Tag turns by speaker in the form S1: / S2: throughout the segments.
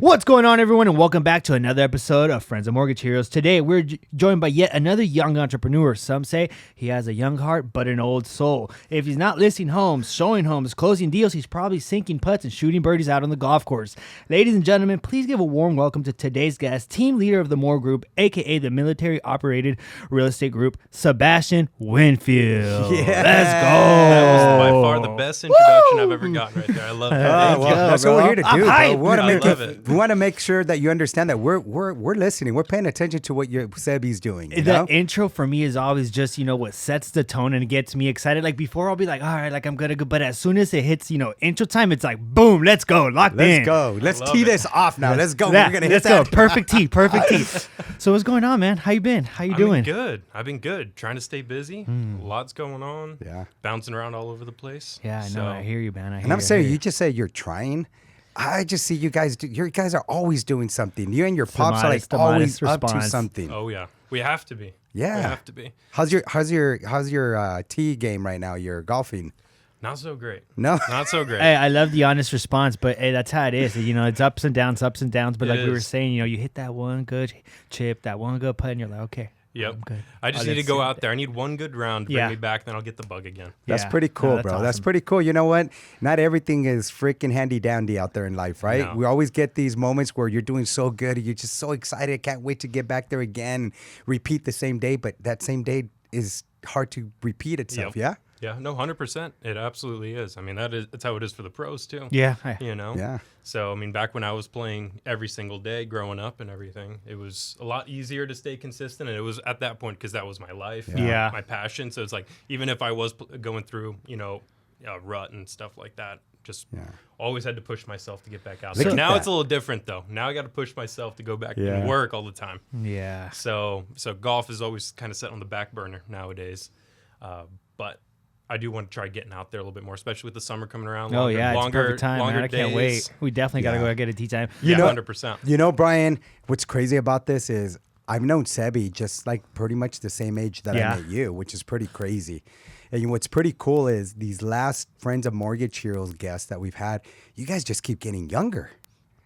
S1: What's going on, everyone, and welcome back to another episode of Friends of Mortgage Heroes. Today, we're joined by yet another young entrepreneur. Some say he has a young heart, but an old soul. If he's not listing homes, showing homes, closing deals, he's probably sinking putts and shooting birdies out on the golf course. Ladies and gentlemen, please give a warm welcome to today's guest, team leader of the Moore Group, a.k.a. the military-operated real estate group, Sebastian Winfield.
S2: Yeah.
S1: Let's go.
S3: That was by far the best introduction I've ever gotten right there. I love it.
S2: That's what we're here to do, bro.
S3: We
S2: want to make sure that you understand that we're listening. We're paying attention to what your Sebi's doing.
S1: That intro for me is always just, what sets the tone and gets me excited. Like before, I'll be like, all right, like I'm gonna go. But as soon as it hits, intro time, it's like, boom, let's go, locked in.
S2: Let's go. Let's tee this off now. Let's go. We're gonna hit
S1: that.
S2: Go.
S1: Perfect tee. So what's going on, man? How you been? How you doing?
S3: I've been good. Trying to stay busy. Lots going on.
S2: Yeah.
S3: Bouncing around all over the place.
S1: Yeah, I know. I hear you, man.
S2: I'm saying, you just say you're trying. I just see you guys. You guys are always doing something. You and your pops are like always up to something.
S3: Oh yeah, we have to be.
S2: Yeah,
S3: we have to be.
S2: How's your tee game right now? You're golfing.
S3: Not so great.
S2: No,
S3: not so great.
S1: Hey, I love the honest response, but hey, that's how it is. It's ups and downs. But like we were saying, you hit that one good chip, that one good putt, and you're like, okay.
S3: Yep.
S1: I'm good.
S3: I just need to go out there. I need one good round to bring me back, then I'll get the bug again.
S2: That's pretty cool, bro. Awesome. That's pretty cool. You know what? Not everything is freaking handy dandy out there in life, right? No. We always get these moments where you're doing so good, you're just so excited, can't wait to get back there again, repeat the same day, but that same day is hard to repeat itself, yeah?
S3: Yeah, no, 100%. It absolutely is. I mean, that's how it is for the pros too.
S1: Yeah.
S3: Yeah. So, I mean, back when I was playing every single day growing up and everything, it was a lot easier to stay consistent. And it was at that point because that was my life, my passion. So it's like, even if I was going through, a rut and stuff like that, just always had to push myself to get back out there. Now it's a little different though. Now I got to push myself to go back and work all the time.
S1: Yeah.
S3: So golf is always kind of set on the back burner nowadays. But I do want to try getting out there a little bit more, especially with the summer coming around.
S1: Longer, it's perfect time, man. I can't wait. We definitely got to go get a tee time.
S3: 100%.
S2: Brian, what's crazy about this is I've known Sebi just like pretty much the same age that I met you, which is pretty crazy. And what's pretty cool is these last Friends of Mortgage Heroes guests that we've had, you guys just keep getting younger.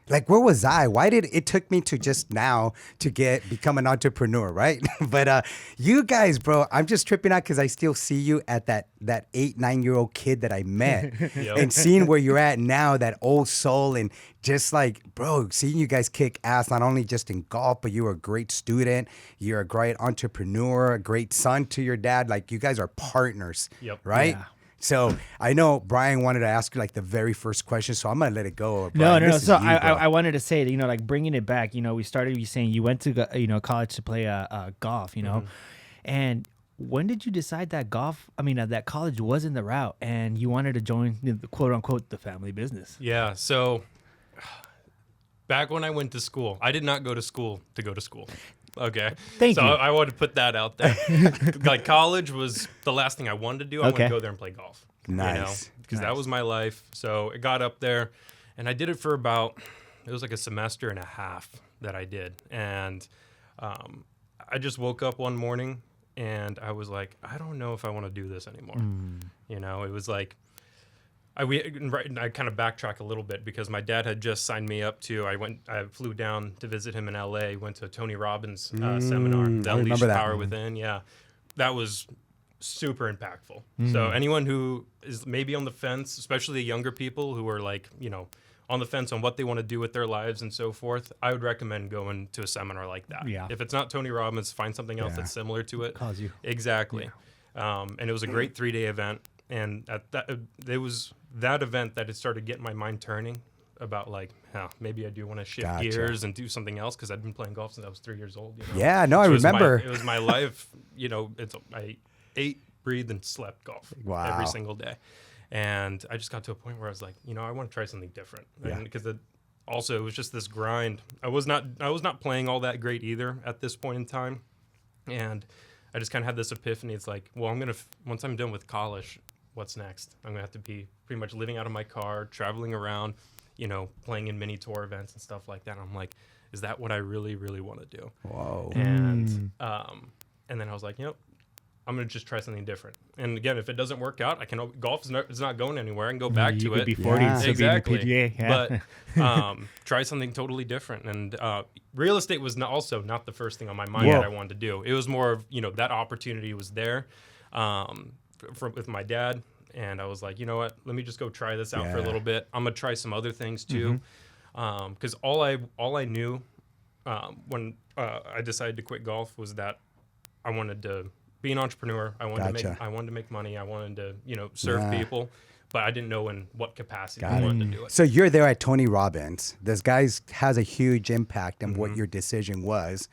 S2: Like, where was I? Why did it took me to just now to become an entrepreneur, right? But you guys, bro, I'm just tripping out because I still see you at that 8-9-year-old kid that I met and seeing where you're at now, that old soul, and just like, bro, seeing you guys kick ass, not only just in golf, but you're a great student, you're a great entrepreneur, a great son to your dad. Like, you guys are partners, right? Yeah. So I know Brian wanted to ask you like the very first question, so I'm gonna let it go. Brian,
S1: no. So I wanted to say, like bringing it back. We started you saying you went to college to play golf. And when did you decide that that college wasn't the route, and you wanted to join the quote unquote the family business?
S3: Yeah. So back when I went to school, I did not go to school to go to school. Okay.
S1: Thank you.
S3: So I wanted to put that out there. Like college was the last thing I wanted to do. I wanted to go there and play golf.
S2: Nice.
S3: Because that was my life. So it got up there and I did it for it was like a semester and a half that I did. And I just woke up one morning and I was like, I don't know if I want to do this anymore. It was like, I kind of backtrack a little bit because my dad had just signed me up I flew down to visit him in LA, went to a Tony Robbins seminar, the Unleash Power Within. Yeah. That was super impactful. So anyone who is maybe on the fence, especially the younger people who are like, on the fence on what they want to do with their lives and so forth, I would recommend going to a seminar like that. Yeah. If it's not Tony Robbins, find something else that's similar to it.
S1: Calls you.
S3: Exactly. Yeah. And it was a great 3-day event. And it was that event that it started getting my mind turning about like, maybe I do want to shift gears and do something else because I'd been playing golf since I was 3 years old.
S2: Yeah, no, I remember.
S3: It was my life. I ate, breathed, and slept golf every single day. And I just got to a point where I was like, I want to try something different. And because it was just this grind. I was not playing all that great either at this point in time. And I just kind of had this epiphany. It's like, well, once I'm done with college, what's next? I'm going to have to be pretty much living out of my car, traveling around, playing in mini tour events and stuff like that. And I'm like, is that what I really, really want to do?
S2: Whoa.
S3: And then I was like, I'm going to just try something different. And again, if it doesn't work out, golf is not going anywhere and go back to it.
S1: You could be 40 and still
S3: exactly.
S1: be in the PGA. Yeah.
S3: But try something totally different. And real estate was also not the first thing on my mind that I wanted to do. It was more of, that opportunity was there with my dad. And I was like, you know what, let me just go try this out for a little bit. I'm going to try some other things too. Because all I knew when I decided to quit golf was that I wanted to be an entrepreneur. I wanted to make money. I wanted to, serve people, but I didn't know in what capacity I wanted to do it.
S2: So you're there at Tony Robbins. This guy has a huge impact on what your decision was.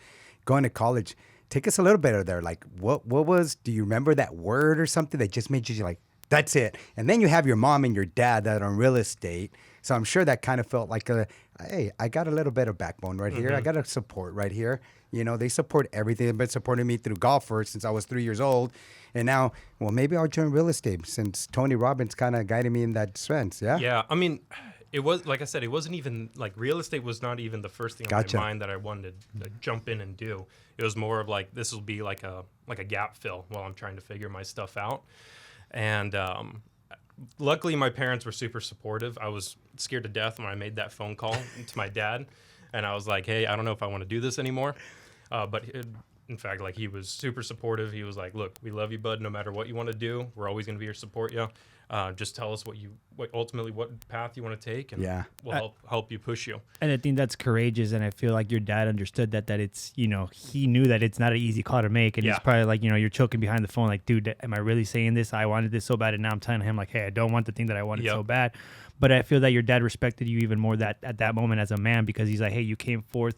S2: Going to college, take us a little bit of there. Like, what was? Do you remember that word or something that just made you like, that's it? And then you have your mom and your dad that are on real estate. So I'm sure that kind of felt like hey, I got a little bit of backbone right here. I got a support right here. They support everything. They've been supporting me through golf since I was 3 years old. And now, well, maybe I'll join real estate since Tony Robbins kind of guided me in that sense. Yeah.
S3: Yeah. I mean, it was, like I said, it wasn't even like real estate was not even the first thing on my mind that I wanted to jump in and do. It was more of like, this will be like a gap fill while I'm trying to figure my stuff out. And, luckily, my parents were super supportive. I was scared to death when I made that phone call to my dad, and I was like, "Hey, I don't know if I want to do this anymore." But in fact, like he was super supportive. He was like, "Look, we love you, bud. No matter what you want to do, we're always going to be here to support you. Just tell us what path you want to take, and we'll help you push you."
S1: And I think that's courageous, and I feel like your dad understood that it's, he knew that it's not an easy call to make, and he's probably like, you're choking behind the phone like, dude, am I really saying this? I wanted this so bad, and now I'm telling him like, hey, I don't want the thing that I wanted so bad. But I feel that your dad respected you even more at that moment as a man, because he's like, hey, you came forth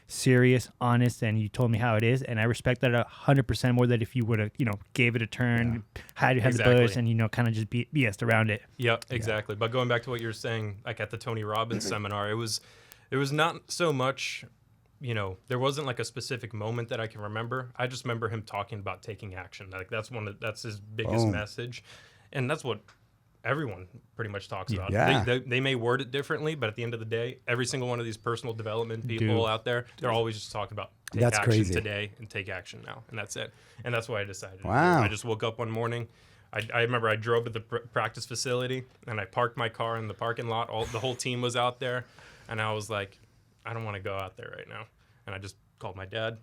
S1: serious, honest, and you told me how it is, and I respect that 100% more than if you would have, gave it a turn, had the buzz, and kind of just BS'd around it.
S3: Yep, exactly. But going back to what you were saying, like at the Tony Robbins seminar, it was not so much, there wasn't like a specific moment that I can remember. I just remember him talking about taking action. Like that's his biggest message, and that's what everyone pretty much talks about. They may word it differently, but at the end of the day, every single one of these personal development people out there, they're always just talking about take action today and take action now, and that's it. And that's why I decided.
S2: Wow.
S3: I just woke up one morning. I remember I drove to the practice facility and I parked my car in the parking lot. The whole team was out there, and I was like, I don't want to go out there right now. And I just called my dad,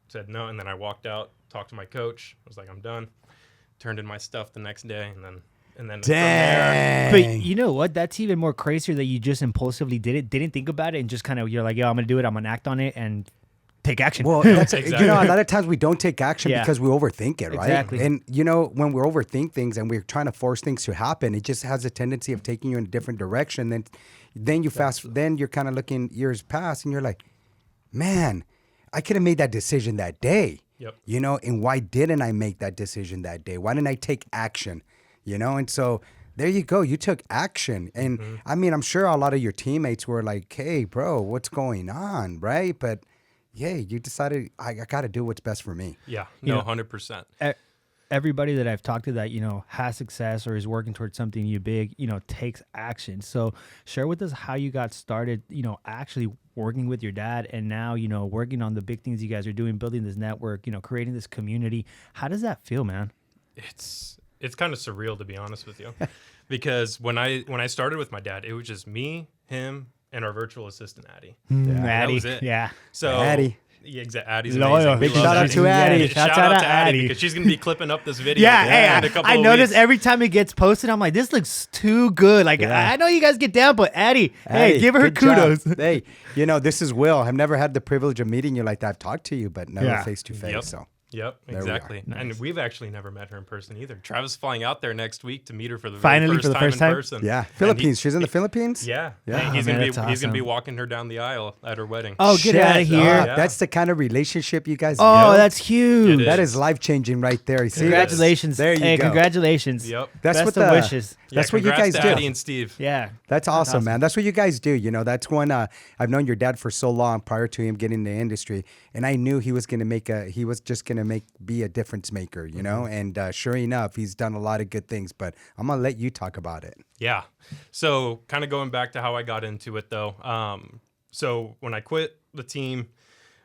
S3: said no, and then I walked out, talked to my coach. I was like, I'm done. Turned in my stuff the next day, and then
S2: dang.
S1: But you know what? That's even more crazier that you just impulsively didn't think about it, and just kind of, you're like, yo, I'm going to do it. I'm going to act on it and take action.
S2: Well, that's a lot of times we don't take action because we overthink it, right?
S1: Exactly.
S2: And when we overthink things and we're trying to force things to happen, it just has a tendency of taking you in a different direction. Then you're kind of looking years past, and you're like, man, I could have made that decision that day.
S3: Yep.
S2: And why didn't I make that decision that day? Why didn't I take action? And so there you go. You took action. And I mean, I'm sure a lot of your teammates were like, hey, bro, what's going on? Right. But yeah, you decided I got to do what's best for me.
S3: Yeah. No, 100%.
S1: Everybody that I've talked to that, has success or is working towards something big, takes action. So share with us how you got started, actually working with your dad, and now, working on the big things you guys are doing, building this network, creating this community. How does that feel, man?
S3: It's kind of surreal, to be honest with you, because when I started with my dad, it was just me, him, and our virtual assistant, Addie.
S1: Addie.
S3: That was it.
S1: Yeah.
S3: So
S2: Addie.
S3: Yeah, exactly. Addie's
S1: Loyal.
S3: amazing.
S2: Big shout out to Addie.
S3: Shout out to Addie, because she's going to be clipping up this video.
S1: Yeah,
S3: in a couple
S1: I
S3: of
S1: notice
S3: weeks.
S1: every time it gets posted, I'm like, this looks too good. Like, I know you guys get down, but Addie, hey, give her kudos.
S2: Hey, this is Will. I've never had the privilege of meeting you like that. I've talked to you, but never face to face.
S3: Yep.
S2: So.
S3: Yep, exactly.
S1: Nice.
S3: And we've actually never met her in person either. Travis is flying out there next week to meet her for the
S1: Finally,
S3: very first time in person.
S2: Yeah, Philippines. She's in the Philippines?
S3: Yeah.
S2: Yeah.
S3: He's
S1: man,
S3: going
S1: that's
S3: to be
S1: awesome.
S3: walking her down the aisle at her wedding.
S1: Oh, get out of here.
S3: Yeah.
S2: That's the kind of relationship you guys
S1: Oh,
S2: build.
S1: that's huge.
S3: It
S2: That is life-changing right there. You see?
S1: Congratulations.
S2: There you
S1: hey,
S2: go.
S1: congratulations.
S3: Yep.
S2: That's
S1: Best
S2: what
S1: of
S2: the
S1: wishes.
S2: That's what you guys
S3: congrats to
S2: do.
S3: Addie and Steve.
S1: Yeah.
S2: That's awesome, man. That's what you guys do. That's when I've known your dad for so long prior to him getting in the industry, and I knew he was going to be a difference maker, and sure enough, he's done a lot of good things, but I'm going to let you talk about it.
S3: Yeah. So kind of going back to how I got into it, though. So when I quit the team,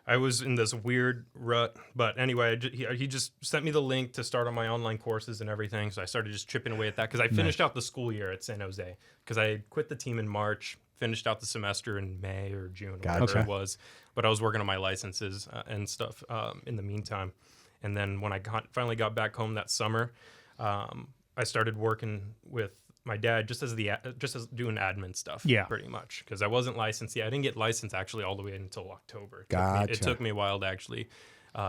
S3: I was in this weird rut, but anyway, he just sent me the link to start on my online courses and everything. So I started just chipping away at that because I finished out the school year at San Jose because I quit the team in March, finished out the semester in May or June, whatever it was. But I was working on my licenses and stuff in the meantime. And then when I finally got back home that summer, I started working with my dad just as doing admin stuff, pretty much, because I wasn't licensed yet. I didn't get licensed actually all the way until October. It took me a while to actually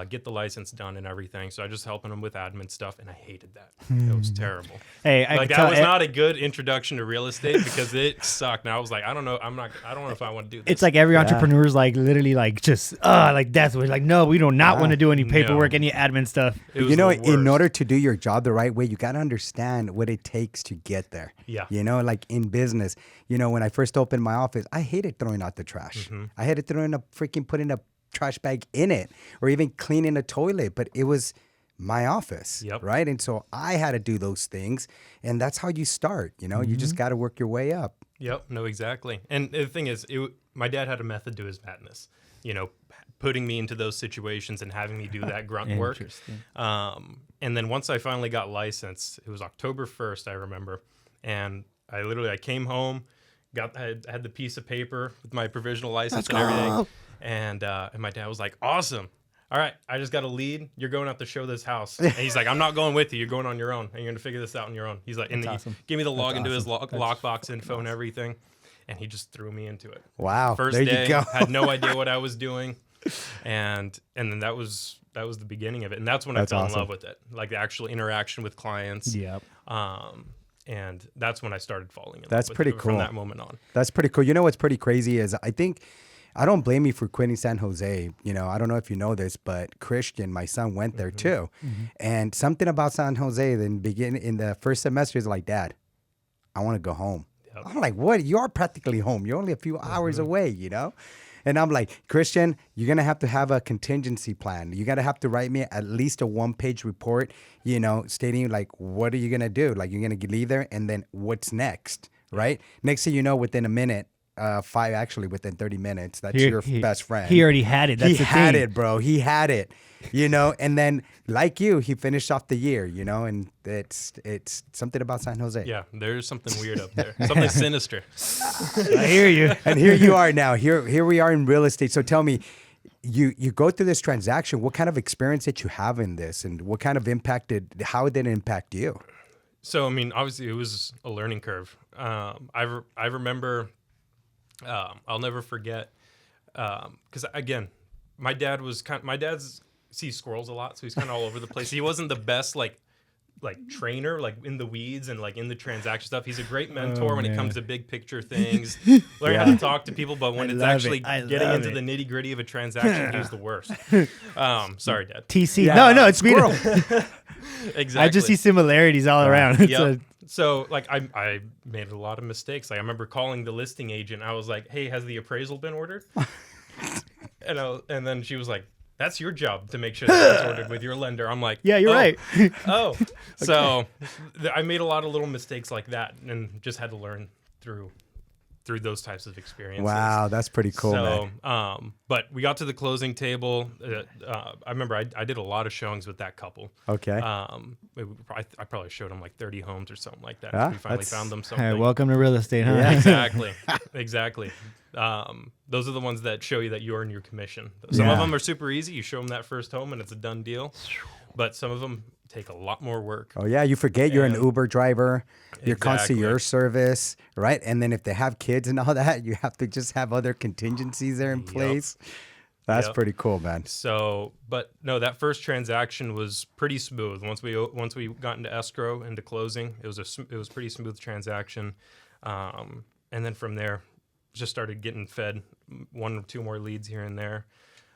S3: get the license done and everything. So I just helping him with admin stuff, and I hated that. It was terrible.
S1: Hey,
S3: that was not a good introduction to real estate because it sucked. And I was like, I don't know if I want to do this.
S1: It's like every entrepreneur's like literally like just like death wish. Like, no, we do not want to do any paperwork, any admin stuff.
S2: You know, in order to do your job the right way, you got to understand what it takes to get there.
S3: Yeah.
S2: You know, like in business, you know, when I first opened my office, I hated throwing out the trash. I hated putting a trash bag in it or even cleaning a toilet, but it was my office, right? And so I had to do those things, and that's how you start. You know, you just got to work your way up.
S3: Yep, no, exactly. And the thing is, my dad had a method to his madness, you know, putting me into those situations and having me do that grunt work. And then once I finally got licensed, it was October 1st, I remember, and I came home, I had the piece of paper with my provisional license and everything. And my dad was like, awesome. All right, I just got a lead. You're going out to show this house. And he's like, I'm not going with you. You're going on your own. And you're going to figure this out on your own. He's like, and he gave me the login to his lockbox info and everything. And he just threw me into it.
S2: Wow.
S3: First
S2: there
S3: day,
S2: you go.
S3: had no idea what I was doing. And then that was the beginning of it. And that's when I fell in love with it. Like the actual interaction with clients.
S1: Yep.
S3: And that's when I started falling in
S2: love with it
S3: from that moment on.
S2: That's pretty cool. You know what's pretty crazy is I don't blame you for quitting San Jose. You know, I don't know if you know this, but Christian, my son, went there too. And something about San Jose in the first semester is like, Dad, I want to go home. Yep. I'm like, what? You are practically home. You're only a few hours away, you know? And I'm like, Christian, you're going to have a contingency plan. You're going to have to write me at least a 1-page report, you know, stating like, what are you going to do? Like, you're going to leave there and then what's next, right? Next thing you know, within a minute, within 30 minutes, that's your best friend.
S1: He already had it. That's
S2: he had it, bro. He had it, you know. And then, like you, he finished off the year, you know. And it's something about San Jose.
S3: Yeah, there's something weird up there, something sinister.
S1: I hear you.
S2: And here you are now. Here we are in real estate. So tell me, you go through this transaction. What kind of experience did you have in this, and what kind of how did it impact you?
S3: So I mean, obviously, it was a learning curve. I remember. I'll never forget because again, my dad sees squirrels a lot, so he's kind of all over the place. He wasn't the best like trainer, like in the weeds and like in the transaction stuff. He's a great mentor when it comes to big picture things. Learn how to talk to people, but when it's actually getting into the nitty gritty of a transaction, he's the worst. Sorry, Dad.
S1: TC. Yeah. No, it's squirrel.
S3: Exactly.
S1: I just see similarities all around.
S3: So like I made a lot of mistakes. Like I remember calling the listing agent. I was like, "Hey, has the appraisal been ordered?" and then she was like, "That's your job to make sure that it's ordered with your lender." I'm like,
S1: "Yeah, you're right."
S3: Okay. So I made a lot of little mistakes like that, and just had to learn through those types of experiences.
S2: Wow, that's pretty cool,
S3: man. But we got to the closing table. I remember I did a lot of showings with that couple.
S2: Okay.
S3: I probably showed them like 30 homes or something like that. We finally found them something.
S1: Hey, welcome to real estate, huh?
S3: Yeah, exactly. Those are the ones that show you that you earn your commission. Some of them are super easy. You show them that first home and it's a done deal. But some of them take a lot more work.
S2: Oh yeah, you forget you're an Uber driver, your concierge service, right? And then if they have kids and all that, you have to just have other contingencies there in place. That's pretty cool, man.
S3: So, but no, that first transaction was pretty smooth. Once we got into escrow, into closing, it was pretty smooth transaction. And then from there, just started getting fed 1 or 2 more leads here and there.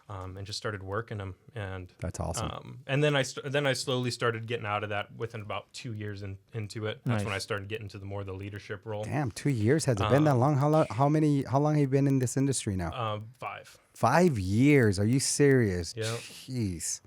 S3: And just started working them, and
S2: that's awesome.
S3: And then I slowly started getting out of that within about 2 years into it. That's when I started getting to the leadership role.
S2: Damn, 2 years, has it been that long? How long have you been in this industry now?
S3: 5.
S2: 5 years? Are you serious?
S3: Yeah.
S2: Jeez.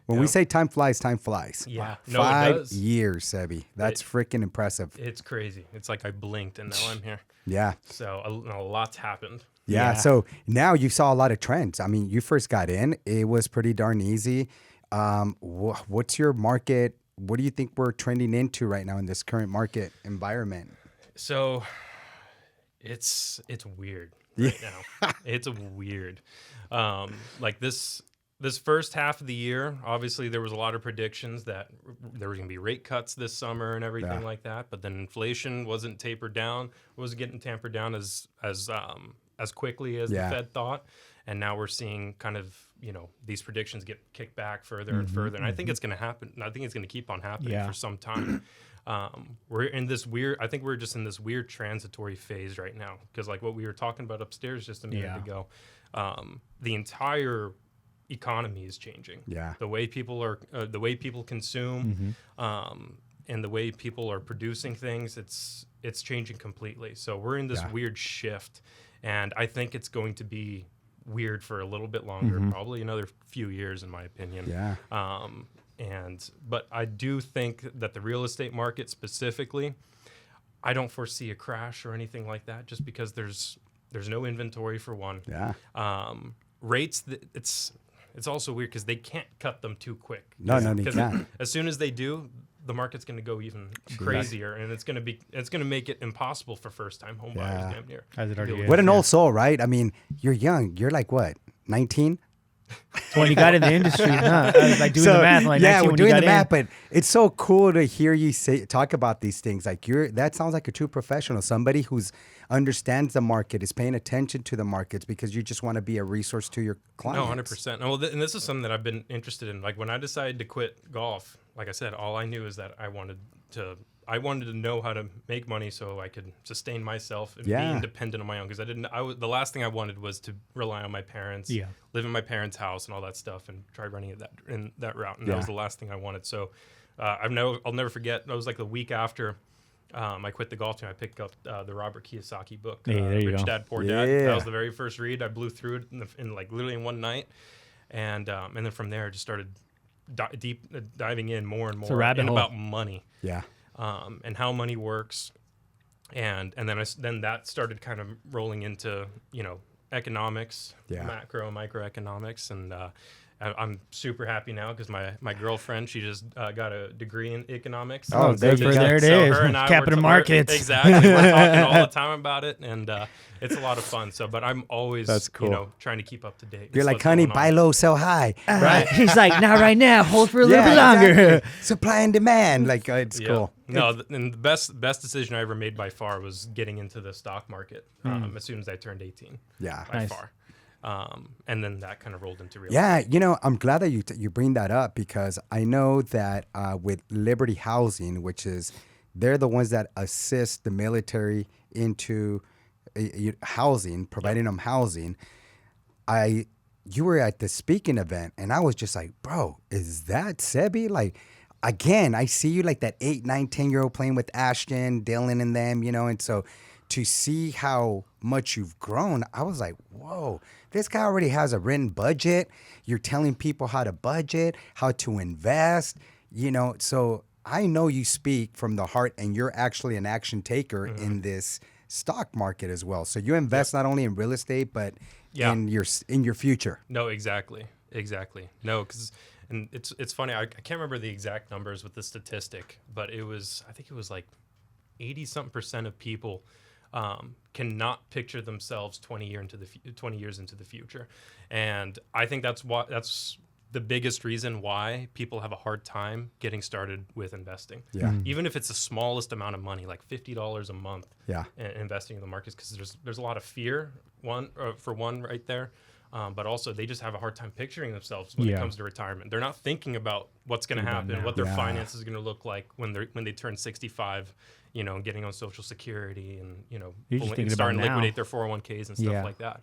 S2: When we say time flies, time flies.
S3: Yeah.
S2: No, 5 years, Sebi. That's freaking impressive.
S3: It's crazy. It's like I blinked and now I'm here.
S2: Yeah.
S3: So a lot's happened.
S2: Yeah. So now you saw a lot of trends. I mean, you first got in, it was pretty darn easy. What's your market? What do you think we're trending into right now in this current market environment?
S3: So it's weird right now. It's weird. Like this first half of the year, obviously there was a lot of predictions that there was going to be rate cuts this summer and everything like that. But then inflation wasn't getting tampered down as quickly as the Fed thought. And now we're seeing kind of, these predictions get kicked back further and further. And I think it's going to happen. I think it's going to keep on happening for some time. We're in this I think we're just in this weird transitory phase right now. Because like what we were talking about upstairs just a minute ago, the entire economy is changing. Yeah. The way people consume, and the way people are producing things, it's changing completely. So we're in this weird shift. And I think it's going to be weird for a little bit longer, probably another few years in my opinion. Yeah. But I do think that the real estate market specifically, I don't foresee a crash or anything like that just because there's no inventory for one. Yeah. Rates, it's also weird because they can't cut them too quick.
S2: No, they can't.
S3: As soon as they do, the market's going to go even crazier, and it's going to make it impossible for first-time home buyers damn near.
S1: As it already is.
S2: What an old soul, right? I mean, you're young. You're like what, 19?
S1: When you got in the industry, huh? I was like doing the math. Like
S2: we're doing the math, but it's so cool to hear you talk about these things. Like that sounds like a true professional, somebody who's understands the market, is paying attention to the markets because you just want to be a resource to your clients.
S3: No, 100%. Well, and this is something that I've been interested in. Like when I decided to quit golf, like I said, all I knew is that I wanted to know how to make money so I could sustain myself and be independent on my own. Because the last thing I wanted was to rely on my parents, live in my parents' house and all that stuff, and try running it in that route. And that was the last thing I wanted. So I'll never forget. That was like the week after I quit the golf team. I picked up the Robert Kiyosaki book, Rich Dad Poor Dad. That was the very first read. I blew through it in like literally in one night, and then from there I just started diving in more and more about money. Yeah. And how money works, and then that started kind of rolling into economics, macro, microeconomics, and I'm super happy now because my girlfriend, she just got a degree in economics.
S1: Oh, there it is.
S3: Her and I
S1: Capital markets.
S3: Exactly. We're talking all the time about it, and it's a lot of fun. So, but I'm always, trying to keep up to date.
S2: You're like, honey, buy low, sell high.
S1: Right. He's like, not right now. Hold for a little bit longer.
S2: Exactly. Supply and demand. Like, it's cool.
S3: No, and the best decision I ever made by far was getting into the stock market as soon as I turned 18. Yeah. By far. And then that kind of rolled into real estate.
S2: Yeah, I'm glad that you bring that up because I know that with Liberty Housing, which is they're the ones that assist the military into housing, providing them housing. You were at the speaking event, and I was just like, bro, is that Sebi? Like, again, I see you like that 8, 9, 10-year-old playing with Ashton, Dylan, and them, and so to see how much you've grown, I was like, whoa, this guy already has a written budget. You're telling people how to budget, how to invest, so I know you speak from the heart and you're actually an action taker in this stock market as well. So you invest not only in real estate, but in your future.
S3: No, exactly. No, and it's funny. I can't remember the exact numbers with the statistic, but I think it was like 80-something% of people cannot picture themselves 20 years into the future, and I think that's the biggest reason why people have a hard time getting started with investing. Yeah. Even if it's the smallest amount of money, like $50 a month. Yeah. Investing in the markets, because there's a lot of fear. For one, right there. But also they just have a hard time picturing themselves when it comes to retirement. They're not thinking about what's going to happen, what their finances are going to look like when they turn 65. Getting on Social Security and starting to liquidate their 401ks and stuff like that.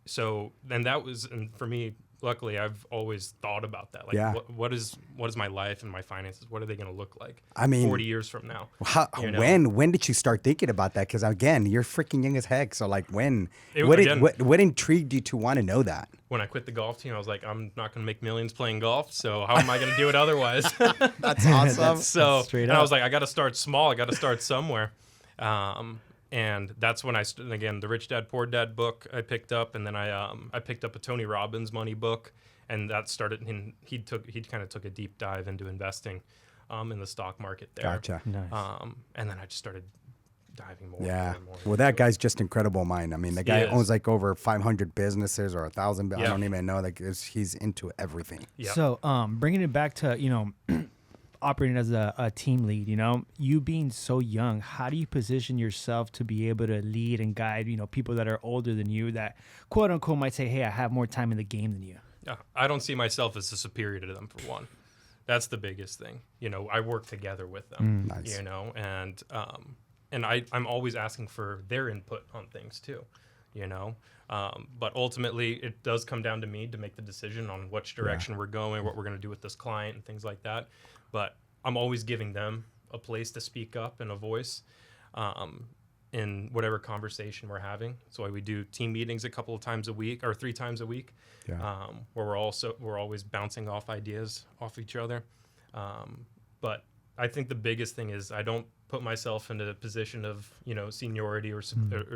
S3: So then that was, and for me, luckily, I've always thought about that. Like, what is my life and my finances? What are they going to look like? 40 years from now.
S2: When did you start thinking about that? Because again, you're freaking young as heck. So like, what intrigued you to want to know that?
S3: When I quit the golf team, I was like, I'm not going to make millions playing golf. So how am I going to do it otherwise?
S2: That's awesome.
S3: So and I was like, I got to start small. I got to start somewhere. And that's when again, the Rich Dad Poor Dad book I picked up, and then I picked up a Tony Robbins money book, and that started. And he kind of took a deep dive into investing, in the stock market there.
S2: Gotcha.
S1: Nice.
S3: And then I just started diving more.
S2: Yeah.
S3: And more
S2: Well, that guy's just incredible mind. I mean, the guy
S3: is.
S2: owns like over 500 businesses or 1,000. I
S3: Yeah.
S2: don't even know. Like he's into everything.
S3: Yeah.
S1: So, bringing it back to, operating as a team lead, you being so young, how do you position yourself to be able to lead and guide, people that are older than you that quote unquote might say, hey, I have more time in the game than you?
S3: Yeah, I don't see myself as a superior to them, for one. That's the biggest thing. I work together with them,
S2: Nice.
S3: and I'm always asking for their input on things too, but ultimately it does come down to me to make the decision on which direction we're going, what we're going to do with this client and things like that. But I'm always giving them a place to speak up and a voice, in whatever conversation we're having. So we do team meetings a couple of times a week or 3 times a week, where we're always bouncing off ideas off each other. But I think the biggest thing is I don't put myself into a position of seniority or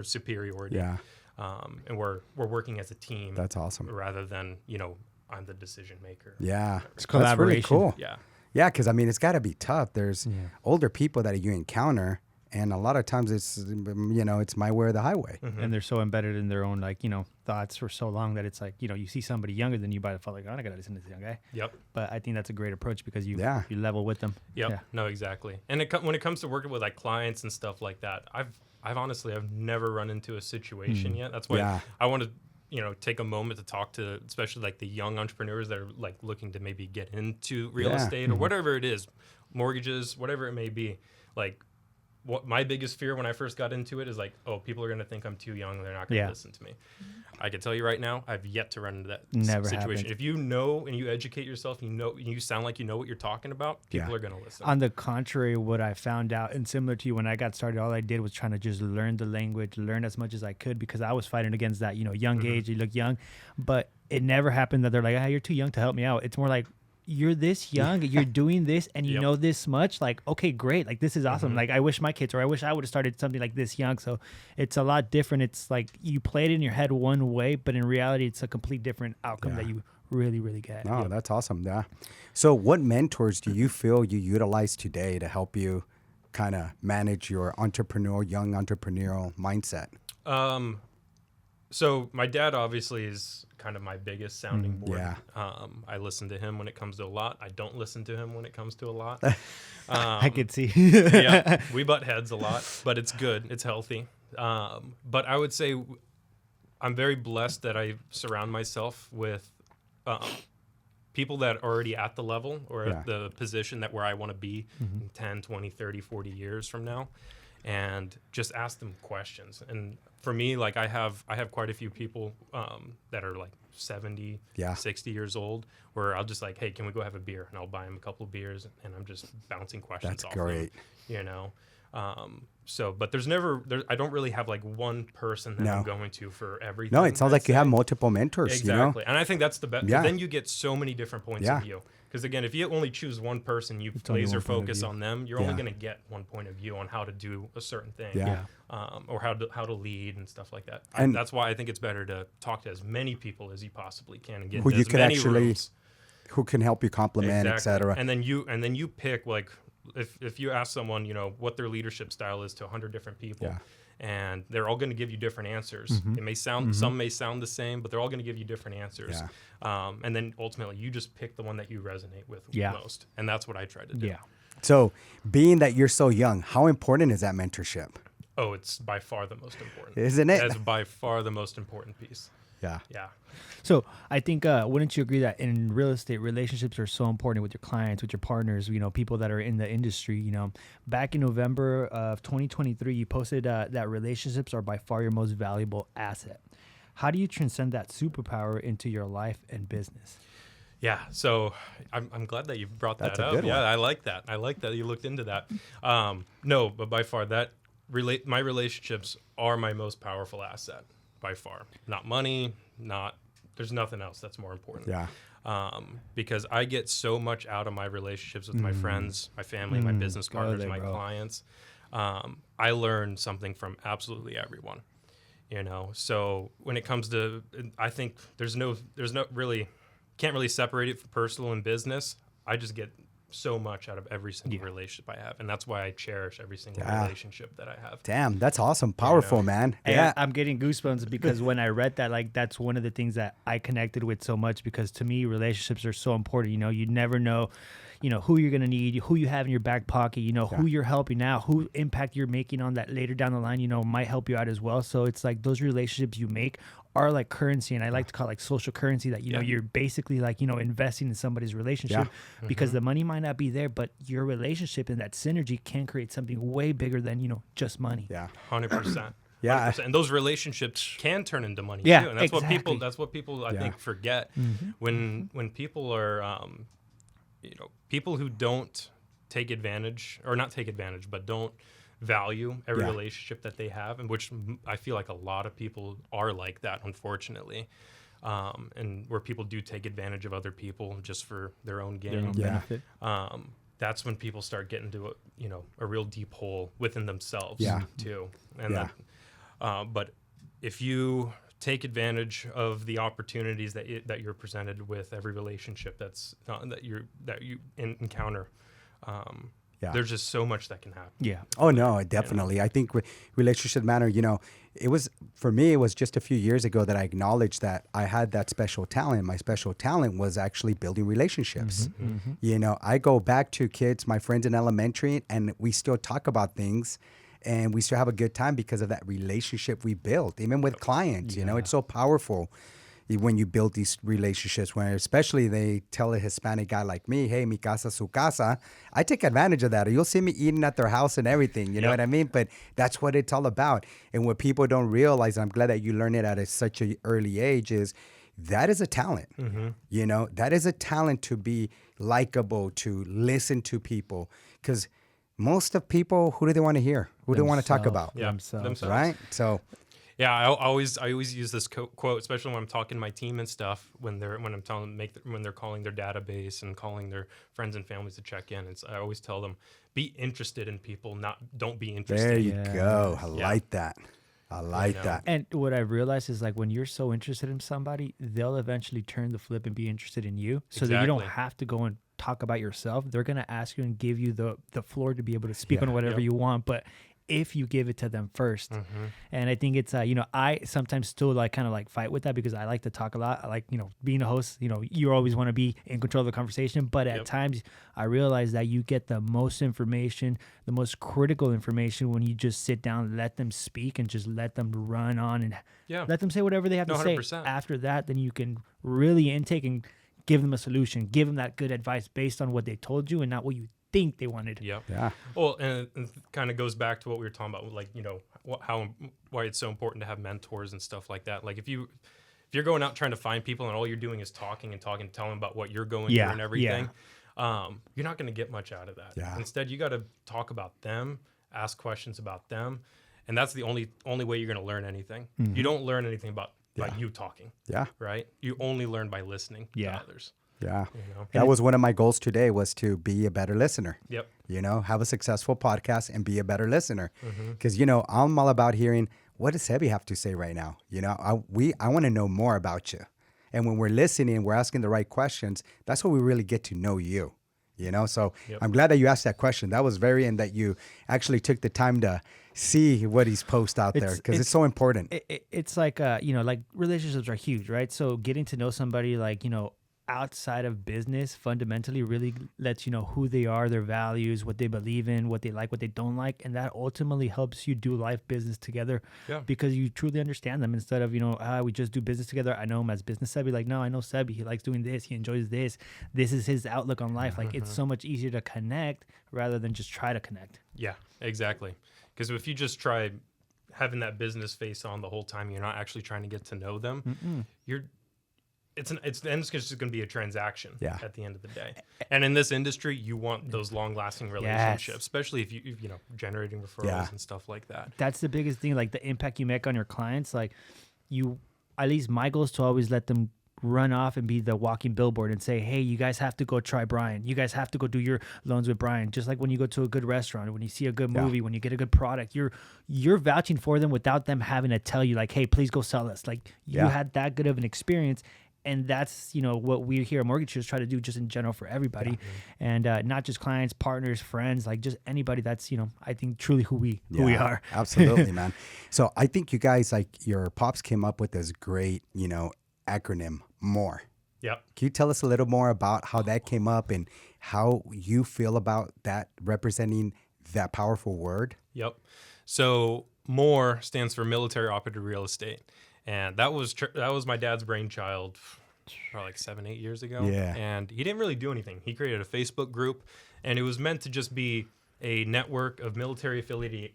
S3: superiority.
S2: Yeah.
S3: And we're working as a team.
S2: That's awesome.
S3: Rather than I'm the decision maker.
S2: Yeah.
S1: It's
S2: That's
S1: collaboration.
S2: really cool.
S3: Yeah.
S2: Yeah, because I mean, it's got to be tough. There's older people that you encounter, and a lot of times it's it's my way or the highway.
S1: And they're so embedded in their own thoughts for so long that it's like you see somebody younger than you by default, like, oh, I gotta listen to this young guy.
S3: Yep.
S1: But I think that's a great approach because you level with them.
S3: Yep.
S1: Yeah.
S3: No, exactly. And when it comes to working with like clients and stuff like that, I've honestly never run into a situation yet. That's why I want to take a moment to talk to especially like the young entrepreneurs that are like looking to maybe get into real estate or whatever it is, mortgages, whatever it may be. Like, what my biggest fear when I first got into it is like, oh, people are going to think I'm too young. They're not going to listen to me. I can tell you right now, I've yet to run into that situation.
S1: Happened.
S3: If you know and you educate yourself, you sound like you know what you're talking about, people are going to listen.
S1: On the contrary, what I found out, and similar to you, when I got started, all I did was trying to just learn the language, learn as much as I could, because I was fighting against that, young age, you look young. But it never happened that they're like, you're too young to help me out. It's more like, you're this young, you're doing this, and you know this much. Like, okay, great. Like, this is awesome. Like, I wish my kids, or I wish I would have started something like this young. So it's a lot different. It's like you played in your head one way, but in reality, it's a complete different outcome that you really, really get.
S2: Oh, that's awesome. Yeah. So what mentors do you feel you utilize today to help you kind of manage your young entrepreneurial mindset?
S3: So my dad obviously is kind of my biggest sounding board.
S2: Yeah.
S3: I listen to him when it comes to a lot. I don't listen to him when it comes to a lot.
S1: I could see.
S3: Yeah, we butt heads a lot, but it's good. It's healthy. But I would say I'm very blessed that I surround myself with people that are already at the level or at the position that where I want to be in 10, 20, 30, 40 years from now, and just ask them questions. And for me, like I have quite a few people that are like 70, 60 years old, where I'll just like, hey, can we go have a beer? And I'll buy them a couple of beers, and I'm just bouncing questions off
S2: great.
S3: them, but I don't really have like one person that I'm going to for everything.
S2: No, it sounds like you have multiple mentors,
S3: Exactly. And I think that's the best.
S2: Yeah.
S3: Then you get so many different points of view. Because again, if you only choose one person, you laser focus on them, you're only going to get one point of view on how to do a certain thing, or how to lead and stuff like that. And that's why I think it's better to talk to as many people as you possibly can and get
S2: who
S3: into
S2: you
S3: as
S2: can
S3: many
S2: actually,
S3: rooms.
S2: who can help you complement, etc.
S3: And then you pick, like, if you ask someone, what their leadership style is to 100 different people.
S2: Yeah.
S3: And they're all going to give you different answers. It may sound some may sound the same, but they're all going to give you different answers. And then ultimately, you just pick the one that you resonate with most, and that's what I try to do.
S1: Yeah.
S2: So, being that you're so young, how important is that mentorship?
S3: Oh, it's by far the most important,
S2: isn't it?
S3: That's by far the most important piece.
S2: Yeah.
S3: Yeah.
S1: So I think, wouldn't you agree that in real estate, relationships are so important with your clients, with your partners, people that are in the industry? Back in November of 2023, you posted that relationships are by far your most valuable asset. How do you transcend that superpower into your life and business?
S3: Yeah, so I'm glad that you brought that up.
S2: Good
S3: yeah,
S2: one.
S3: I like that. I like that you looked into that. No, but by far my relationships are my most powerful asset by far. Not money, there's nothing else that's more important.
S2: Yeah.
S3: Because I get so much out of my relationships with my friends, my family, my business partners, my clients. I learn something from absolutely everyone. So when it comes to, I think there's no really, can't really separate it from personal and business. I just get so much out of every single relationship I have, and that's why I cherish every single relationship that I have.
S2: Damn, that's awesome. Powerful, man.
S1: Yeah, I'm getting goosebumps because when I read that, like, that's one of the things that I connected with so much, because to me, relationships are so important. You never know, who you're going to need, who you have in your back pocket, who you're helping out, who impact you're making on that later down the line, might help you out as well. So it's like those relationships you make are like currency, and I like to call it like social currency, that you're basically like investing in somebody's relationship, because the money might not be there, but your relationship and that synergy can create something way bigger than just money.
S3: 100%.
S2: Yeah,
S3: 100%. And those relationships can turn into money too, and that's what people I think forget when people are people who don't take advantage, or not take advantage, but don't value every relationship that they have, and which I feel like a lot of people are like that, unfortunately, and where people do take advantage of other people just for their own gain.
S1: Benefit.
S3: That's when people start getting to a real deep hole within themselves too. And but if you take advantage of the opportunities that you're presented with every relationship that you encounter, there's just so much that can happen.
S1: Yeah.
S2: Oh no, definitely. I think relationship matter. It was, for me, it was just a few years ago that I acknowledged that I had that special talent. My special talent was actually building relationships. I go back to kids, my friends in elementary, and we still talk about things, and we still have a good time because of that relationship we built, even with clients. It's so powerful when you build these relationships, when especially they tell a Hispanic guy like me, hey, mi casa, su casa. I take advantage of that. You'll see me eating at their house and everything, you know what I mean? But that's what it's all about. And what people don't realize, and I'm glad that you learn it at such an early age, is that is a talent. That is a talent to be likable, to listen to people. Because most of people, who do they want to hear? Who do they want to talk about?
S1: Themselves.
S2: Right? So...
S3: Yeah, I always use this quote, especially when I'm talking to my team and stuff. When I'm telling them when they're calling their database and calling their friends and families to check in. I always tell them, be interested in people, don't be interested.
S2: There you go. I like that. I like that.
S1: And what I realized is, like, when you're so interested in somebody, they'll eventually turn the flip and be interested in you, so that you don't have to go and talk about yourself. They're gonna ask you and give you the floor to be able to speak on whatever you want, but if you give it to them first. And I think it's I sometimes still kind of fight with that, because I like to talk a lot. I like being a host, you always want to be in control of the conversation, but at times I realize that you get the most information, the most critical information, when you just sit down, let them speak, and just let them run on, and let them say whatever they have to say.
S3: 100%.
S1: After that, then you can really intake and give them a solution, give them that good advice based on what they told you and not what you think they wanted.
S2: Yeah.
S3: Well, and it kind of goes back to what we were talking about, like, why it's so important to have mentors and stuff like that. Like, if you're going out trying to find people and all you're doing is talking and telling them about what you're going through and everything, you're not going to get much out of that. Instead, you got to talk about them, ask questions about them, and that's the only way you're going to learn anything. You don't learn anything about you talking. Right? You only learn by listening to others.
S2: Yeah. That was one of my goals today, was to be a better listener.
S3: Yep.
S2: Have a successful podcast and be a better listener. Because, I'm all about hearing, what does Sebi have to say right now? I want to know more about you. And when we're listening, we're asking the right questions. That's what we really get to know you. So I'm glad that you asked that question. That was and that you actually took the time to see what he's post out there, because it's so important.
S1: It's like, like, relationships are huge, right? So getting to know somebody, outside of business fundamentally really lets you know who they are, their values, what they believe in, what they like, what they don't like, and that ultimately helps you do life business together, because you truly understand them, instead of we just do business together. I know him as business Sebi. Like, no, I know Sebi, he likes doing this, he enjoys this is his outlook on life. Like, it's so much easier to connect rather than just try to connect.
S3: Yeah, exactly. Because if you just try having that business face on the whole time, you're not actually trying to get to know them. It's just going to be a transaction at the end of the day. And in this industry, you want those long-lasting relationships, especially if you generating referrals and stuff like that.
S1: That's the biggest thing, like the impact you make on your clients. Like, at least my goal is to always let them run off and be the walking billboard and say, hey, you guys have to go try Brian. You guys have to go do your loans with Brian. Just like when you go to a good restaurant, when you see a good movie, when you get a good product, you're vouching for them without them having to tell you like, hey, please go sell us. Like you had that good of an experience. And that's, what we here at Mortgage Cheers try to do just in general for everybody. And not just clients, partners, friends, like just anybody that's, I think truly who we are.
S2: Absolutely, man. So I think you guys, like your pops came up with this great, acronym, MORE.
S3: Yep.
S2: Can you tell us a little more about how that came up and how you feel about that representing that powerful word?
S3: Yep. So MORE stands for Military Operated Real Estate. And that was my dad's brainchild probably like 7-8 years ago.
S2: Yeah.
S3: And he didn't really do anything. He created a Facebook group, and it was meant to just be a network of military affiliated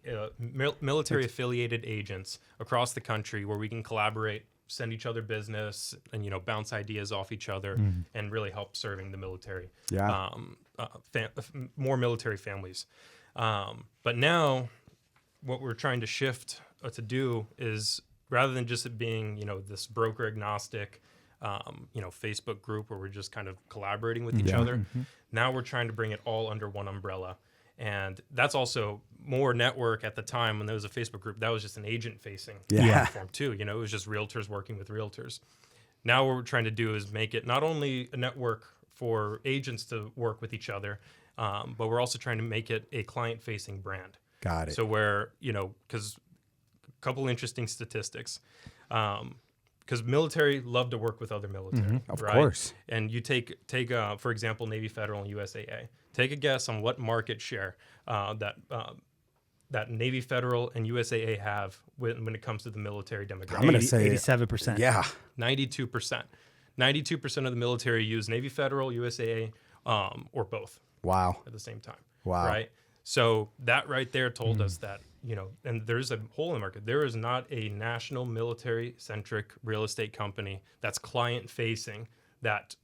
S3: agents across the country where we can collaborate, send each other business, and bounce ideas off each other, and really help serving the military.
S2: Yeah.
S3: More military families. But now, what we're trying to shift to do is, rather than just it being this broker agnostic, Facebook group where we're just kind of collaborating with each other, now we're trying to bring it all under one umbrella. And that's also more network. At the time when there was a Facebook group, that was just an agent-facing platform too. It was just realtors working with realtors. Now what we're trying to do is make it not only a network for agents to work with each other, but we're also trying to make it a client-facing brand.
S2: Got it.
S3: So where, because a couple interesting statistics, because military love to work with other military,
S2: Of
S3: right?
S2: course.
S3: And you take for example, Navy Federal and USAA. Take a guess on what market share that Navy Federal and USAA have when it comes to the military demographic.
S2: I'm going to say
S1: 87%.
S2: Yeah.
S3: 92%. 92% of the military use Navy Federal, USAA, or both.
S2: Wow.
S3: At the same time.
S2: Wow.
S3: Right? So that right there told us that, and there's a hole in the market. There is not a national military-centric real estate company that's client-facing that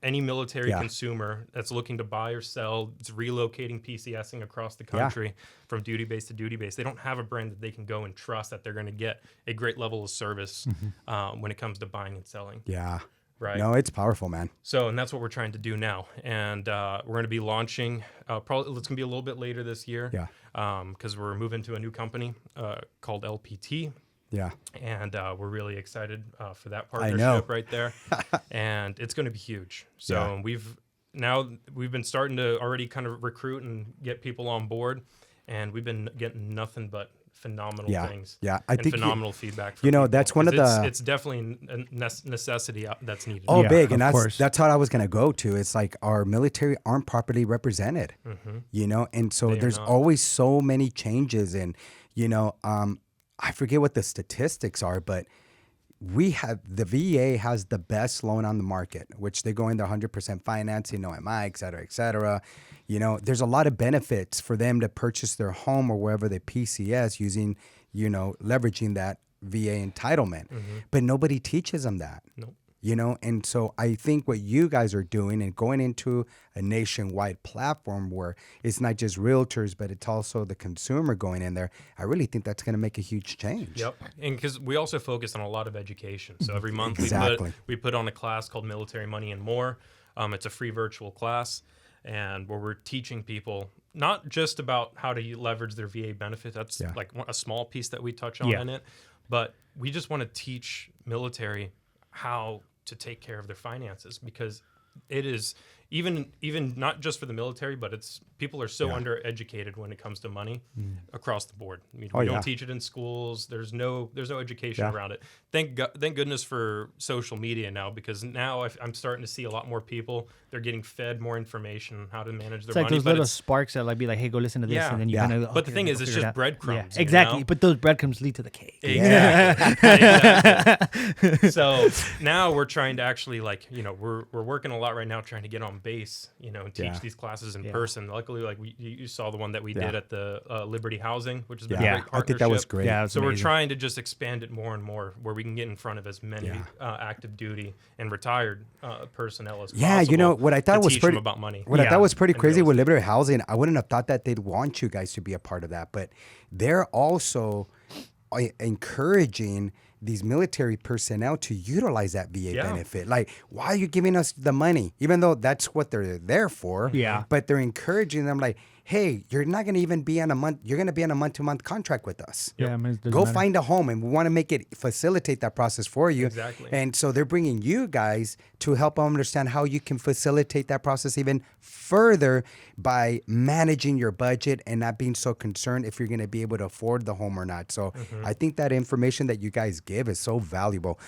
S3: any military consumer that's looking to buy or sell, it's relocating PCSing across the country from duty base to duty base. They don't have a brand that they can go and trust that they're going to get a great level of service when it comes to buying and selling.
S2: Yeah.
S3: Right.
S2: No, it's powerful, man.
S3: So, and that's what we're trying to do now. And we're going to be launching, probably it's going to be a little bit later this year.
S2: Yeah.
S3: Because we're moving to a new company called LPT.
S2: Yeah.
S3: And we're really excited for that partnership right there. And it's going to be huge. So we've been starting to already kind of recruit and get people on board. And we've been getting nothing but phenomenal things.
S2: Yeah, I think
S3: phenomenal feedback. From people.
S2: That's one of the.
S3: It's definitely a necessity that's needed.
S2: Oh, big, and
S1: course.
S2: that's how I was gonna go to. It's like our military aren't properly represented, and so there's always so many changes, and I forget what the statistics are, but the VA has the best loan on the market, which they go in their 100% financing, no MI, et cetera, et cetera. There's a lot of benefits for them to purchase their home or wherever they PCS using, leveraging that VA entitlement. But nobody teaches them that.
S3: Nope.
S2: And so I think what you guys are doing and going into a nationwide platform where it's not just realtors, but it's also the consumer going in there, I really think that's going to make a huge change.
S3: Yep. And because we also focus on a lot of education. So every month we put on a class called Military Money and More. It's a free virtual class, and where we're teaching people not just about how to leverage their VA benefit. That's like a small piece that we touch on in it. But we just want to teach military how to take care of their finances, because it is even not just for the military, but it's people are so undereducated when it comes to money across the board. I mean, we don't teach it in schools. There's no education around it. Thank goodness for social media now, because now I'm starting to see a lot more people. They're getting fed more information on how to manage their money.
S1: It's like those little sparks that be like, hey, go listen to this, and then you kind of.
S3: But the thing is, it's just breadcrumbs.
S1: Yeah, exactly. But those breadcrumbs lead to the cake.
S3: Exactly. Exactly. So now we're trying to actually we're working a lot right now trying to get on base, and teach these classes in person. Luckily, you saw the one that we did at the Liberty Housing, which has been a great partnership.
S2: I think that was great.
S1: Yeah,
S3: so we're trying to just expand it more and more, where we can get in front of as many active duty and retired personnel as possible.
S2: What I thought was pretty
S3: about money.
S2: What I thought was pretty crazy with Liberty Housing, I wouldn't have thought that they'd want you guys to be a part of that, but they're also encouraging these military personnel to utilize that VA benefit. Like, why are you giving us the money? Even though that's what they're there for.
S1: Yeah.
S2: But they're encouraging them like, hey, you're not going to even be on a month. You're going to be on a month-to-month contract with us.
S1: Yeah, I mean, it doesn't
S2: Go
S1: matter.
S2: find a home, and we want to make it facilitate that process for you.
S3: Exactly.
S2: And so they're bringing you guys to help them understand how you can facilitate that process even further by managing your budget and not being so concerned if you're going to be able to afford the home or not. So I think that information that you guys give is so valuable.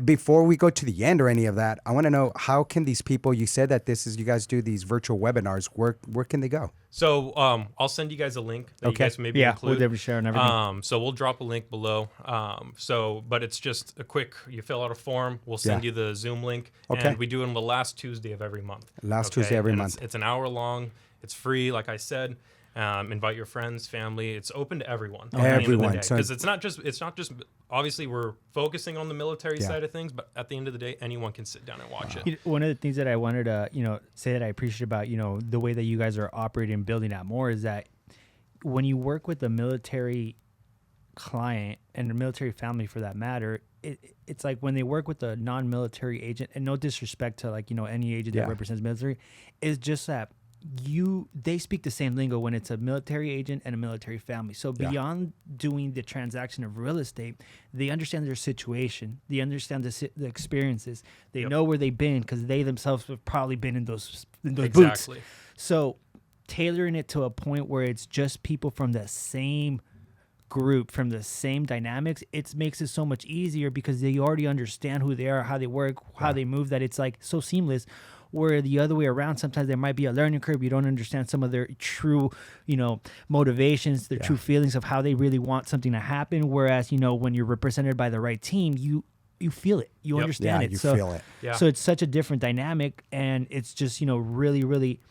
S2: Before we go to the end or any of that, I want to know, how can these people, you said that you guys do these virtual webinars, where can they go?
S3: So I'll send you guys a link that you guys maybe
S1: Yeah,
S3: include.
S1: we'll definitely share and everything.
S3: So we'll drop a link below. But it's just a quick, you fill out a form, we'll send you the Zoom link, and we do it on the last Tuesday of every month.
S2: Tuesday every
S3: And
S2: month.
S3: It's an hour long. It's free, like I said. Invite your friends, family. It's open to everyone.
S2: Everyone.
S3: Because it's not just. Obviously, we're focusing on the military side of things, but at the end of the day, anyone can sit down and watch it.
S1: One of the things that I wanted to, say that I appreciate about, the way that you guys are operating and building that more is that when you work with a military client and a military family for that matter, it's like when they work with a non-military agent, and no disrespect to any agent that represents military, it's just that they speak the same lingo when it's a military agent and a military family. So beyond doing the transaction of real estate, they understand their situation. They understand the experiences. They know where they've been because they themselves have probably been in those boots. So tailoring it to a point where it's just people from the same group, from the same dynamics, it makes it so much easier because they already understand who they are, how they work, how they move, that it's like so seamless. Where the other way around, sometimes there might be a learning curve. You don't understand some of their true, motivations, their true feelings of how they really want something to happen. Whereas, when you're represented by the right team, you feel it, you understand it.
S2: You feel it.
S1: Yeah. So it's such a different dynamic, and it's just, really, really,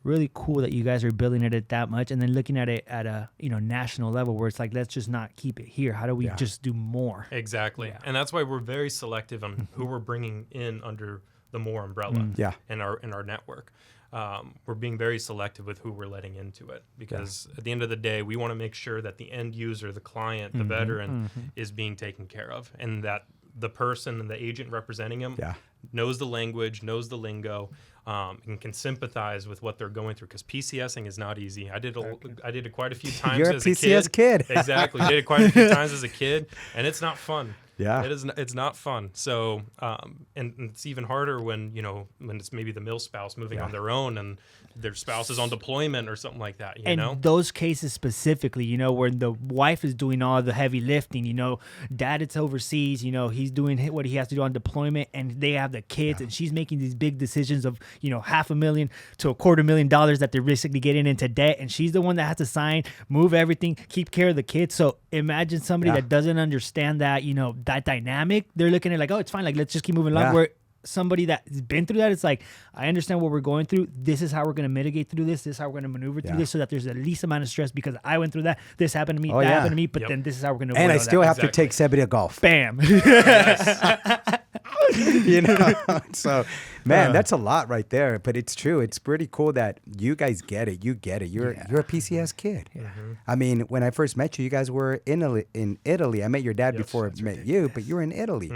S1: really cool that you guys are building it at that much, and then looking at it at a national level where it's like, let's just not keep it here. How do we just do more?
S3: Exactly. And that's why we're very selective on who we're bringing in under the More umbrella in our network. We're being very selective with who we're letting into it, because at the end of the day, we want to make sure that the end user, the client, the veteran is being taken care of, and that the person and the agent representing him knows the language, knows the lingo, and can sympathize with what they're going through, because PCSing is not easy. I did it quite a few times
S2: You're
S3: as
S2: a PCS kid.
S3: Exactly. Did it quite a few times as a kid, and it's not fun.
S2: Yeah,
S3: it is. It's not fun. So, and it's even harder when it's maybe the male spouse moving on their own, and their spouse is on deployment or something like that.
S1: And those cases specifically, where the wife is doing all the heavy lifting. Dad is overseas. He's doing what he has to do on deployment, and they have the kids, and she's making these big decisions of $500,000 to $250,000 that they're basically getting into debt, and she's the one that has to sign, move everything, keep care of the kids. So imagine somebody that doesn't understand that that dynamic. They're looking at it like, oh, it's fine, like let's just keep moving along. Where somebody that's been through that, it's like, I understand what we're going through. This is how we're going to mitigate through this. This is how we're going to maneuver through this, so that there's the least amount of stress, because I went through that. This happened to me. Happened to me. But then this is how we're going to.
S2: And I still have to take Sebi to golf.
S1: Bam.
S2: So, man, that's a lot right there. But it's true. It's pretty cool that you guys get it. You get it. You're a PCS kid. I mean, when I first met you, you guys were in Italy. I met your dad before I met you, but you were in Italy.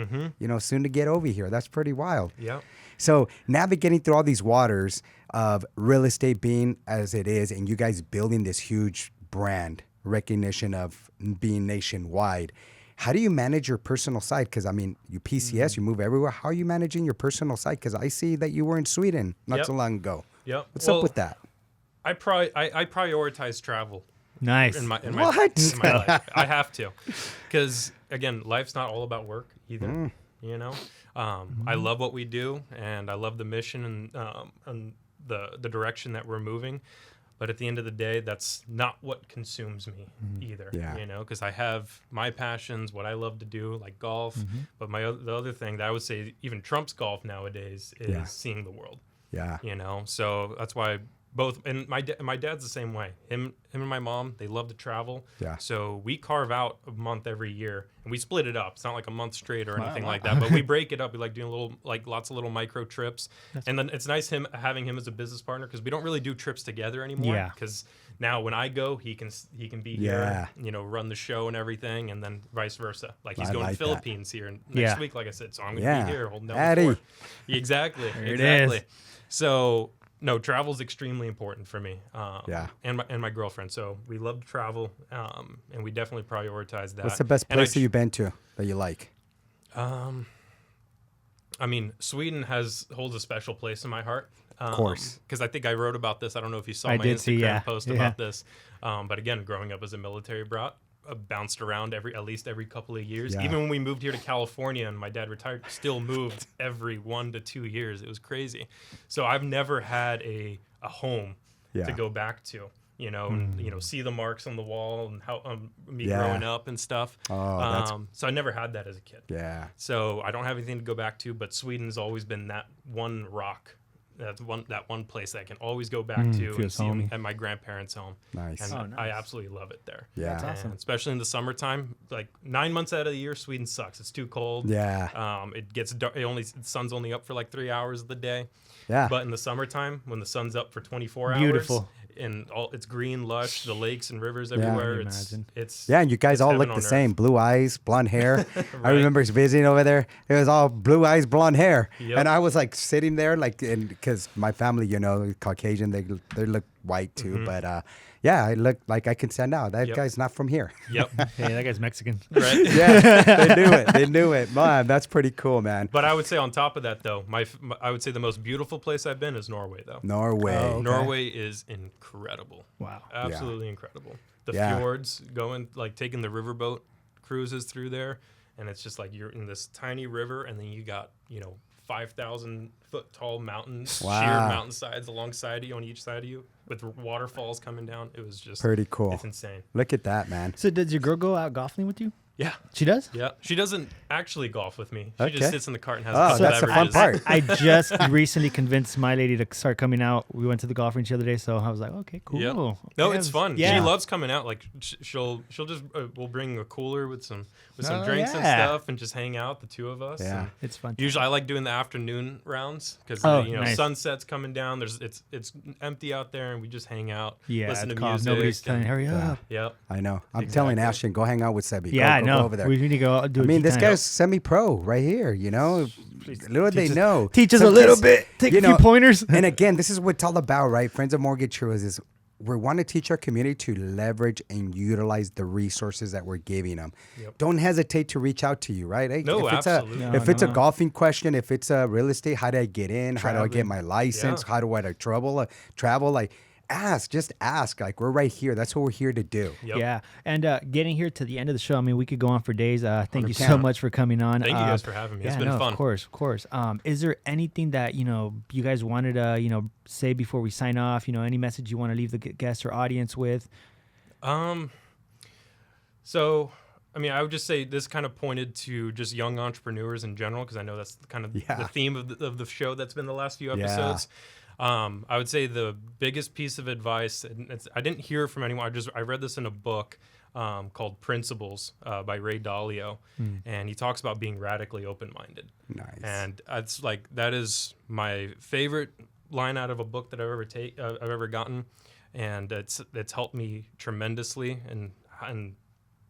S2: Soon to get over here. That's pretty wild.
S3: Yeah.
S2: So navigating through all these waters of real estate being as it is, and you guys building this huge brand recognition of being nationwide, how do you manage your personal side? Because, I mean, you PCS, you move everywhere. How are you managing your personal side? Because I see that you were in Sweden not so long ago.
S3: Yep.
S2: What's up with that?
S3: I prioritize travel.
S1: Nice.
S3: In my life. I have to. Because, again, life's not all about work either. I love what we do, and I love the mission and the direction that we're moving. But at the end of the day, that's not what consumes me either. Because I have my passions, what I love to do, like golf. But the other thing that I would say even trumps golf nowadays is seeing the world. So that's why both, and my dad's the same way. Him and my mom, they love to travel.
S2: Yeah.
S3: So we carve out a month every year, and we split it up. It's not like a month straight or anything like that, but we break it up. We like doing lots of little micro trips, and then it's nice having him as a business partner because we don't really do trips together anymore.
S1: Yeah.
S3: Because now when I go, he can be here, run the show and everything, and then vice versa. Like he's going to Philippines here next week, like I said. So I'm going to be here holding down the fort. Exactly. Exactly. So. No, travel's extremely important for me. And my girlfriend. So we love to travel, and we definitely prioritize that.
S2: What's the best place that you've been to that you like?
S3: I mean, Sweden holds a special place in my heart.
S2: Of course.
S3: Because I think I wrote about this. I don't know if you saw my Instagram post about this. But again, growing up as a military brat, bounced around at least every couple of years. Even when we moved here to California and my dad retired, still moved every 1 to 2 years. It was crazy. So I've never had a home to go back to, and see the marks on the wall and how me growing up and stuff. So I never had that as a kid.
S2: Yeah.
S3: So I don't have anything to go back to, but Sweden's always been that one rock. That's that one place that I can always go back to and see them at my grandparents' home.
S2: Nice.
S3: And I absolutely love it there.
S2: Yeah.
S1: That's awesome.
S3: Especially in the summertime, like 9 months out of the year, Sweden sucks. It's too cold.
S2: Yeah.
S3: It gets dark. The sun's only up for like 3 hours of the day.
S2: Yeah.
S3: But in the summertime, when the sun's up for 24 hours,
S1: beautiful.
S3: And it's green, lush, the lakes and rivers everywhere. It's
S2: and you guys all look the same. Blue eyes, blonde hair. I remember visiting over there. It was all blue eyes, blonde hair. Yep. And I was like sitting there because my family, Caucasian, they look white too. Mm-hmm. But I look like I can stand out. That guy's not from here.
S3: Yep.
S1: Hey, that guy's Mexican.
S3: Right.
S2: Yeah, they knew it. Man, that's pretty cool, man.
S3: But I would say on top of that, though, I would say the most beautiful place I've been is Norway, though.
S2: Norway.
S1: Oh, okay.
S3: Norway is incredible.
S1: Wow.
S3: Absolutely incredible. The fjords, taking the riverboat cruises through there, and it's just like you're in this tiny river, and then you got, 5,000 foot tall mountains, sheer mountainsides alongside you on each side of you with waterfalls coming down. It was just
S2: pretty cool.
S3: It's insane.
S2: Look at that, man.
S1: So does your girl go out golfing with you?
S3: Yeah.
S1: She does?
S3: Yeah. She doesn't actually golf with me. She
S2: Okay.
S3: just sits in the cart and has a couple
S2: that's the fun
S3: beverages.
S2: part.
S1: I just recently convinced my lady to start coming out. We went to the golf range the other day, so I was like, okay, cool.
S3: Yep. No,
S1: Yeah,
S3: it's fun.
S1: Yeah.
S3: She loves coming out. Like she'll just we'll bring a cooler with some drinks and
S1: yeah.
S3: stuff and just hang out, the two of us.
S2: Yeah.
S3: And
S1: It's fun.
S3: usually I like doing the afternoon rounds because
S1: nice.
S3: sunset's coming down. It's empty out there and we just hang out.
S1: Yeah,
S3: listen
S1: it's
S3: to
S1: calm.
S3: music.
S1: Nobody's telling hurry up.
S3: Yep.
S2: I know. I'm
S3: Exactly.
S2: telling Ashton, go hang out with Sebi.
S1: Yeah, I
S2: go
S1: know.
S2: over there.
S1: We need to go do
S2: I mean, this
S1: kind of-
S2: guy's semi-pro right here, Little they know.
S1: Teach us a little bit. Take a few pointers.
S2: And again, this is what it's all about, right? Friends of Mortgage Heroes is we want to teach our community to leverage and utilize the resources that we're giving them.
S3: Yep.
S2: Don't hesitate to reach out to you, right? Hey,
S3: No,
S2: if it's
S3: absolutely.
S2: if it's a golfing question, if it's a real estate, how do I get in? How do I get my license?
S3: Yeah.
S2: How do I travel? Like, just ask. Like, we're right here. That's what we're here to do.
S3: Yep.
S1: Yeah, and getting here to the end of the show, I mean, we could go on for days. Thank you so
S2: 100%.
S1: much for coming on.
S3: Thank you guys for having me. It's been fun.
S1: Of course. Is there anything that you guys wanted to say before we sign off? Any message you want to leave the guests or audience with?
S3: So, I mean, I would just say this kind of pointed to just young entrepreneurs in general because I know that's kind of the theme of the show that's been the last few episodes. I would say the biggest piece of advice, and I didn't hear it from anyone. I read this in a book called Principles by Ray Dalio, and he talks about being radically open-minded.
S2: Nice.
S3: And that is my favorite line out of a book that I've ever gotten, and it's helped me tremendously and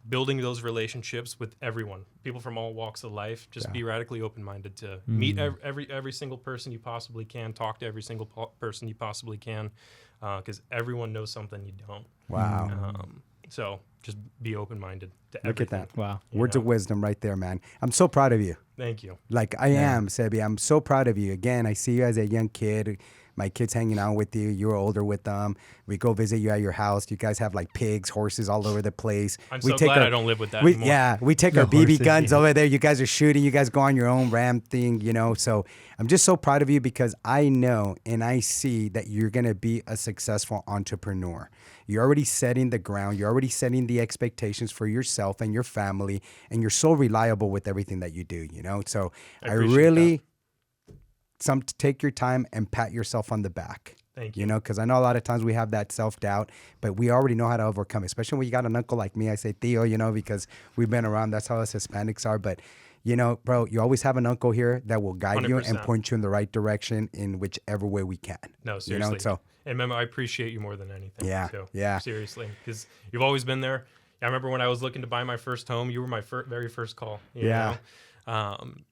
S3: building those relationships with everyone, people from all walks of life. Just be radically open-minded to meet every single person you possibly can, talk to every single person you possibly can, because everyone knows something you don't.
S2: Wow.
S3: So just be open-minded to
S2: Look
S3: everything.
S2: at that.
S1: Wow.
S2: Words of wisdom right there, man. I'm so proud of you.
S3: Thank you.
S2: Like I am, Sebi. I'm so proud of you. Again, I see you as a young kid. My kids hanging out with you. You were older with them. We go visit you at your house. You guys have like pigs, horses all over the place.
S3: I'm so glad I don't live with that anymore.
S2: Yeah, we take our BB
S1: horses,
S2: guns over there. You guys are shooting. You guys go on your own ram thing, So I'm just so proud of you because I know and I see that you're going to be a successful entrepreneur. You're already setting the ground. You're already setting the expectations for yourself and your family. And you're so reliable with everything that you do, So I
S3: appreciate
S2: really... take your time and pat yourself on the back.
S3: Thank you.
S2: You know, because I know a lot of times we have that self-doubt, but we already know how to overcome it, especially when you got an uncle like me. I say Theo, you know, because we've been around. That's how us Hispanics are. But, you know, bro, you always have an uncle here that will guide you and
S3: 100%.
S2: point you in the right direction in whichever way we can.
S3: No, seriously.
S2: You know, so,
S3: and remember, I appreciate you more than anything.
S2: Yeah,
S3: too.
S2: yeah.
S3: Seriously, because you've always been there. I remember when I was looking to buy my first home, you were my very first call. You know?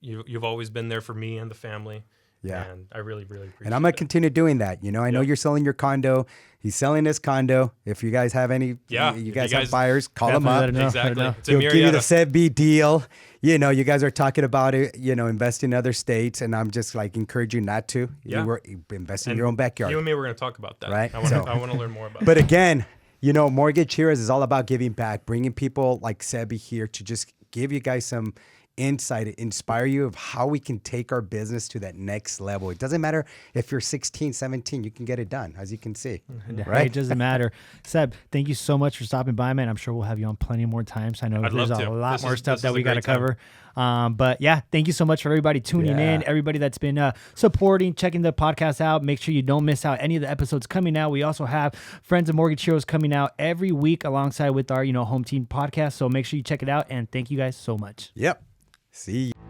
S3: You've always been there for me and the family.
S2: Yeah.
S3: And I really, really appreciate it.
S2: and I'm going to continue doing that. You know, I know you're selling your condo. He's selling his condo. If you guys have any, you guys have buyers, call him up.
S3: Exactly. It's a
S2: He'll give you the
S3: myriad
S2: SEB deal. You know, you guys are talking about it, you know, invest in other states. And I'm just like encourage you not to.
S3: Yeah.
S2: You invest in your own backyard.
S3: You and me, we're going to talk about that.
S2: Right?
S3: I want to learn more about
S2: But
S3: that.
S2: again, you know, Mortgage Heroes is all about giving back, bringing people like Sebi here to just give you guys some insight, inspire you of how we can take our business to that next level. It doesn't matter if you're 16, 17, you can get it done, as you can see. Right?
S1: It doesn't matter. Seb, thank you so much for stopping by, man. I'm sure we'll have you on plenty more times. I know
S3: I'd
S1: there's
S3: love
S1: a
S3: to.
S1: lot
S3: This
S1: more
S3: is-
S1: stuff
S3: this
S1: that
S3: is a
S1: we got to
S3: great time.
S1: cover. But yeah, thank you so much for everybody tuning in, everybody that's been supporting, checking the podcast out. Make sure you don't miss out any of the episodes coming out. We also have Friends of Mortgage Heroes coming out every week alongside with our, Home Team podcast. So make sure you check it out. And thank you guys so much.
S2: Yep. See you.